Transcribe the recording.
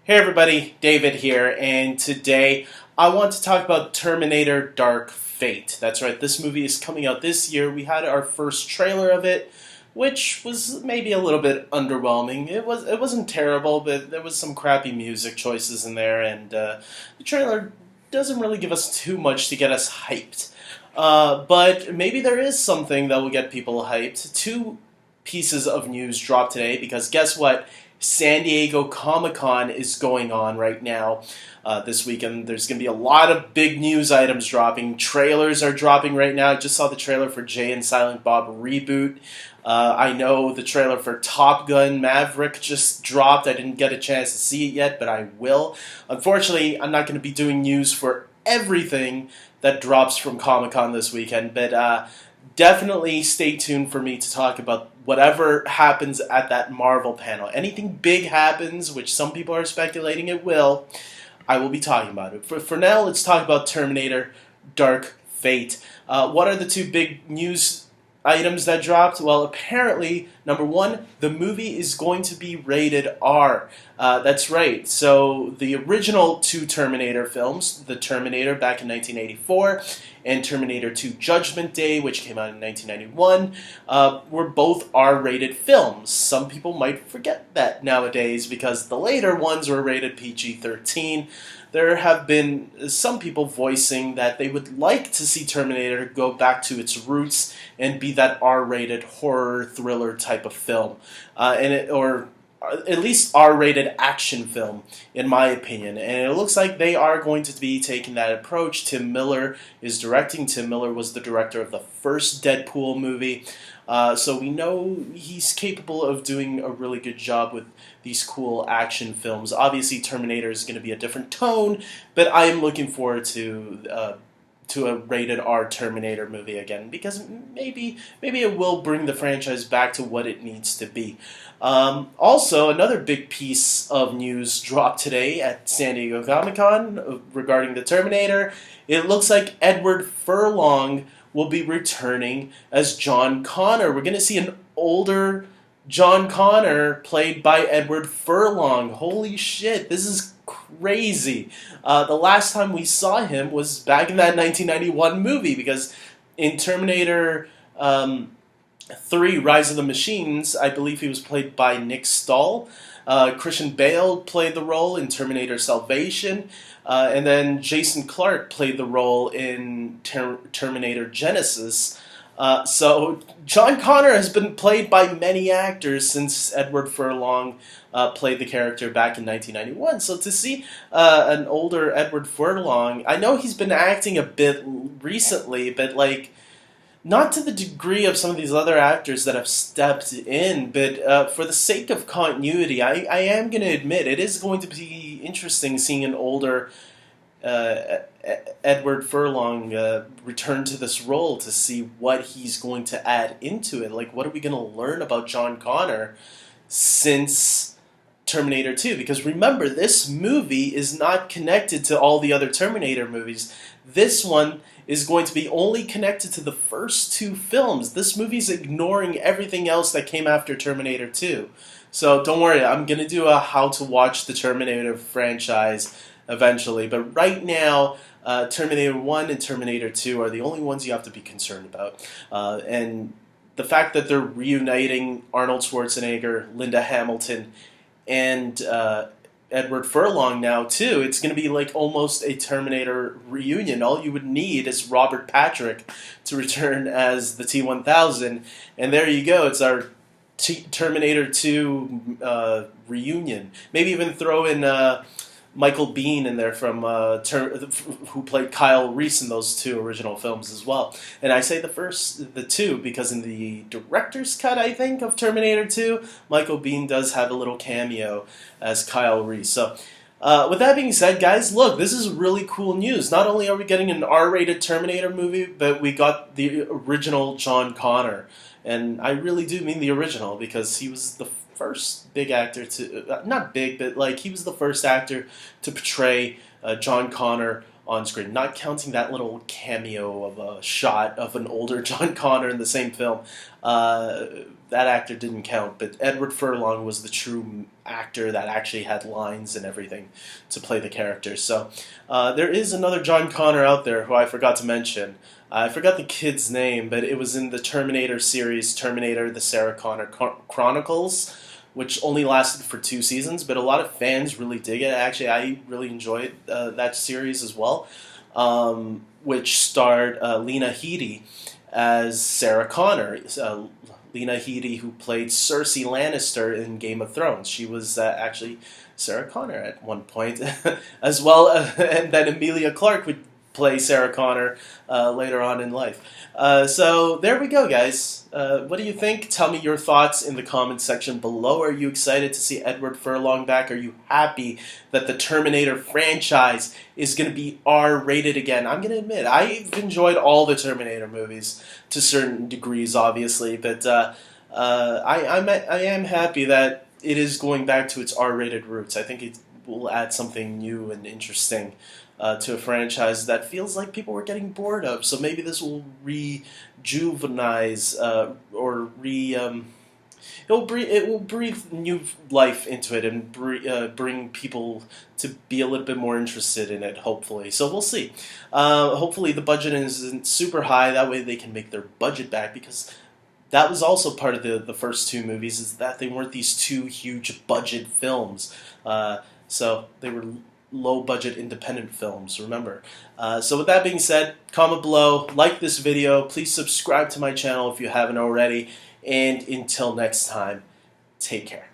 Hey everybody, David here, and today I want to talk about Terminator Dark Fate. That's right, this movie is coming out this year. We had our first trailer of it, which was maybe a little bit underwhelming. It wasn't terrible, but there was some crappy music choices in there, and the trailer doesn't really give us too much to get us hyped. But maybe there is something that will get people hyped. Two pieces of news dropped today because guess what? San Diego Comic-Con is going on right now this weekend. There's going to be a lot of big news items dropping. Trailers are dropping right now. I just saw the trailer for Jay and Silent Bob Reboot. I know the trailer for Top Gun Maverick just dropped. I didn't get a chance to see it yet, but I will. Unfortunately, I'm not going to be doing news for everything that drops from Comic-Con this weekend, but definitely stay tuned for me to talk about whatever happens at that Marvel panel. Anything big happens, which some people are speculating it will, I will be talking about it. For now, let's talk about Terminator Dark Fate. What are the two big news items that dropped? Well, apparently, number one, the movie is going to be rated R. That's right. So the original two Terminator films, The Terminator back in 1984 and Terminator 2 Judgment Day, which came out in 1991, were both R-rated films. Some people might forget that nowadays because the later ones were rated PG-13. There have been some people voicing that they would like to see Terminator go back to its roots and be that R-rated horror thriller type of film, or at least R-rated action film, in my opinion. And it looks like they are going to be taking that approach. Tim Miller is directing. Tim Miller was the director of the first Deadpool movie. So we know he's capable of doing a really good job with these cool action films. Obviously, Terminator is going to be a different tone, but I am looking forward to a rated R Terminator movie again, because maybe it will bring the franchise back to what it needs to be. Also, another big piece of news dropped today at San Diego Comic-Con regarding the Terminator. It looks like Edward Furlong will be returning as John Connor. We're going to see an older John Connor played by Edward Furlong. Holy shit, this is crazy. The last time we saw him was back in that 1991 movie, because in Terminator 3, Rise of the Machines, I believe he was played by Nick Stahl. Christian Bale played the role in Terminator Salvation. And then Jason Clarke played the role in Terminator Genesis. So John Connor has been played by many actors since Edward Furlong played the character back in 1991. So to see an older Edward Furlong, I know he's been acting a bit recently, but not to the degree of some of these other actors that have stepped in, but for the sake of continuity, I am going to admit it is going to be interesting seeing an older Edward Furlong return to this role to see what he's going to add into it. What are we going to learn about John Connor since Terminator 2? Because remember, this movie is not connected to all the other Terminator movies. This one is going to be only connected to the first two films. This movie's ignoring everything else that came after Terminator 2. So don't worry, I'm going to do a how to watch the Terminator franchise eventually. But right now, Terminator 1 and Terminator 2 are the only ones you have to be concerned about. And the fact that they're reuniting Arnold Schwarzenegger, Linda Hamilton, and Edward Furlong now too, it's going to be almost a Terminator reunion. All you would need is Robert Patrick to return as the T-1000, and there you go. It's our Terminator 2 reunion. Maybe even throw in Michael Biehn in there from who played Kyle Reese in those two original films as well. And I say the two because in the director's cut, I think, of Terminator 2, Michael Biehn does have a little cameo as Kyle Reese. So with that being said, guys, look, this is really cool news. Not only are we getting an R-rated Terminator movie, but we got the original John Connor. And I really do mean the original, because he was the first big actor to, not big, but he was the first actor to portray John Connor on screen, not counting that little cameo of a shot of an older John Connor in the same film. that actor didn't count, but Edward Furlong was the true actor that actually had lines and everything to play the character. So there is another John Connor out there who I forgot to mention. I forgot the kid's name, but it was in the Terminator series, Terminator: The Sarah Connor Chronicles, which only lasted for 2 seasons, but a lot of fans really dig it. Actually, I really enjoyed that series as well, which starred Lena Headey as Sarah Connor. Lena Headey, who played Cersei Lannister in Game of Thrones. She was actually Sarah Connor at one point, as well, and then Emilia Clarke would play Sarah Connor later on in life. So there we go, guys. What do you think? Tell me your thoughts in the comments section below. Are you excited to see Edward Furlong back? Are you happy that the Terminator franchise is going to be R-rated again? I'm going to admit, I've enjoyed all the Terminator movies to certain degrees, obviously, but I am happy that it is going back to its R-rated roots. I think it will add something new and interesting to a franchise that feels like people were getting bored of. So maybe this will rejuvenize or it will breathe new life into it and bring people to be a little bit more interested in it, hopefully. So we'll see. Hopefully the budget isn't super high. That way they can make their budget back, because that was also part of the first 2 movies, is that they weren't these 2 huge budget films. So they were low-budget independent films, remember. So with that being said, comment below, like this video, please subscribe to my channel if you haven't already, and until next time, take care.